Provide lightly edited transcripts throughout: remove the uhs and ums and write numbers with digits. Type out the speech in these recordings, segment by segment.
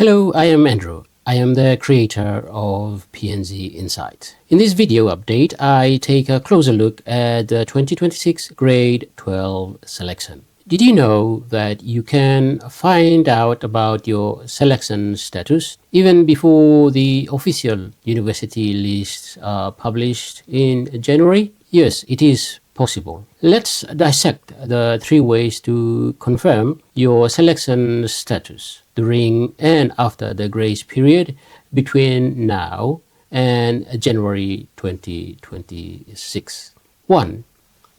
Hello, I am Andrew. I am the creator of PNG Insight. In this video update, I take a closer look at the 2026 Grade 12 selection. Did you know that you can find out about your selection status even before the official university lists are published in January? Yes, it is possible. Let's dissect the 3 ways to confirm your selection status during and after the grace period between now and January 2026. 1.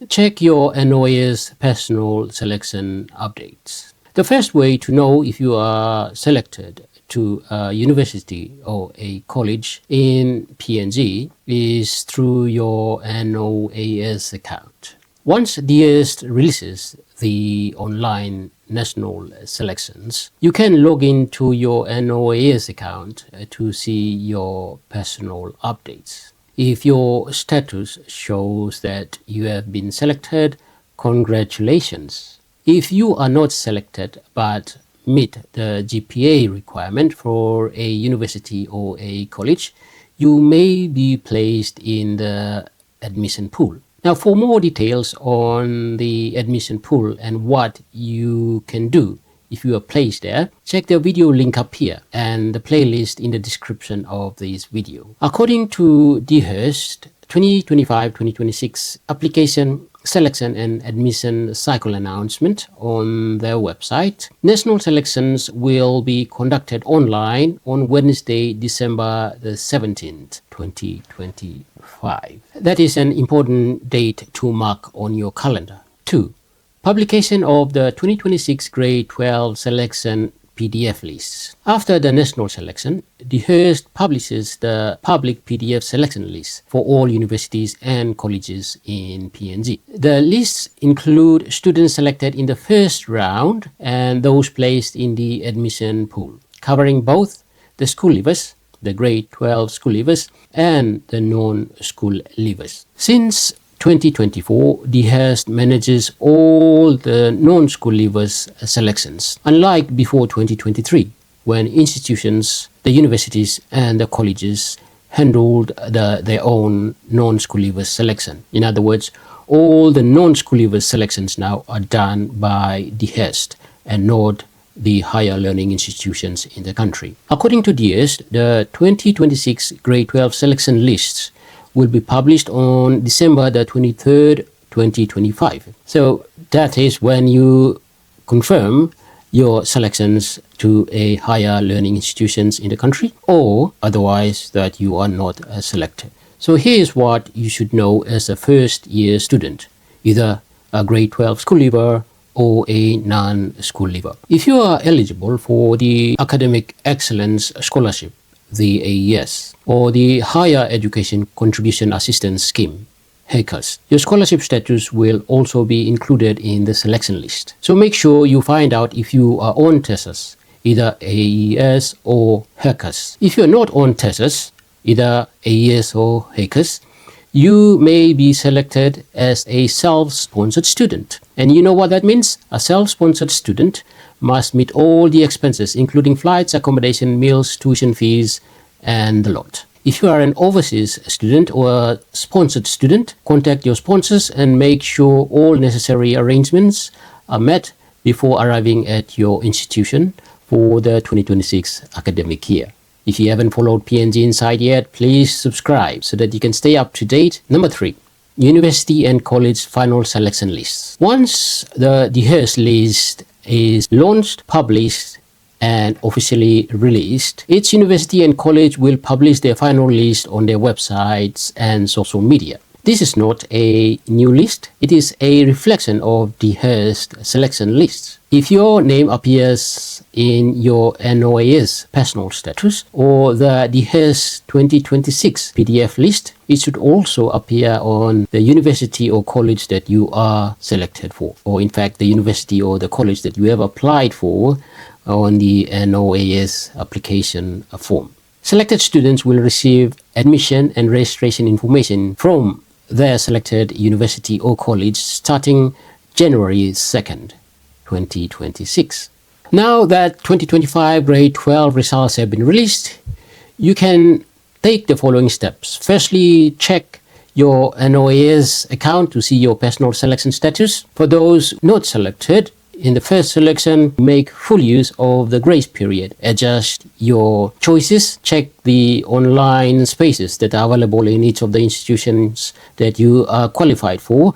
Check your NOAS personal selection updates. The first way to know if you are selected to a university or a college in PNG is through your NOAS account. Once DHERST releases the online national selections, you can log into your NOAS account to see your personal updates. If your status shows that you have been selected, congratulations. If you are not selected but meet the GPA requirement for a university or a college, you may be placed in the admission pool. Now, for more details on the admission pool and what you can do if you are placed there, check the video link up here and the playlist in the description of this video. According to DHERST 2025-2026 application selection and admission cycle announcement on their website, national selections will be conducted online on Wednesday, December the 17th, 2025. That is an important date to mark on your calendar. 2. Publication of the 2026 Grade 12 selection PDF lists. After the national selection, DHERST publishes the public PDF selection list for all universities and colleges in PNG. The lists include students selected in the first round and those placed in the admission pool, covering both the school leavers, the Grade 12 school leavers, and the non-school leavers. Since 2024, DHERST manages all the non-school leavers selections, unlike before 2023, when institutions, the universities, and the colleges handled their own non-school leavers selection. In other words, all the non-school leavers selections now are done by DHERST and not the higher learning institutions in the country. According to DHERST, the 2026 Grade 12 selection lists will be published on December the 23rd, 2025. So that is when you confirm your selections to a higher learning institutions in the country, or otherwise that you are not selected. So here's what you should know as a first year student, either a Grade 12 school leaver or a non-school leaver. If you are eligible for the Academic Excellence Scholarship, the AES, or the Higher Education Contribution Assistance Scheme, HECAS, your scholarship status will also be included in the selection list. So make sure you find out if you are on TESAS, either AES or HECAS. If you are not on TESAS, either AES or HECAS, you may be selected as a self-sponsored student. And you know what that means? A self-sponsored student must meet all the expenses, including flights, accommodation, meals, tuition fees, and the lot. If you are an overseas student or a sponsored student, contact your sponsors and make sure all necessary arrangements are met before arriving at your institution for the 2026 academic year. If you haven't followed PNG Insight yet, please subscribe so that you can stay up to date. Number 3. University and college final selection lists. Once the DHERST list is launched, published, and officially released, each university and college will publish their final list on their websites and social media. This is not a new list. It is a reflection of the DHERST selection lists. If your name appears in your NOAS personal status or the DHERST 2026 PDF list, it should also appear on the university or college that you are selected for, or in fact the university or the college that you have applied for on the NOAS application form. Selected students will receive admission and registration information from their selected university or college starting January 2nd, 2026. Now that 2025 grade 12 results have been released, you can take the following steps. Firstly, check your NOAS account to see your personal selection status. For those not selected in the first selection, make full use of the grace period. Adjust your choices. Check the online spaces that are available in each of the institutions that you are qualified for,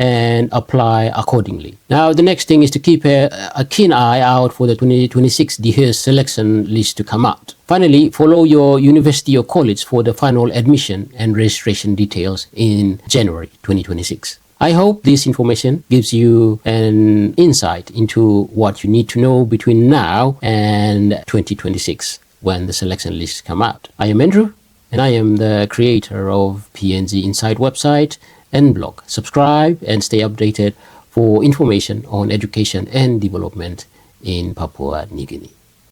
and apply accordingly. Now, the next thing is to keep a keen eye out for the 2026 DHERST selection list to come out. Finally, follow your university or college for the final admission and registration details in January 2026. I hope this information gives you an insight into what you need to know between now and 2026 when the selection lists come out. I am Andrew, and I am the creator of PNG Insight website and blog. Subscribe and stay updated for information on education and development in Papua New Guinea.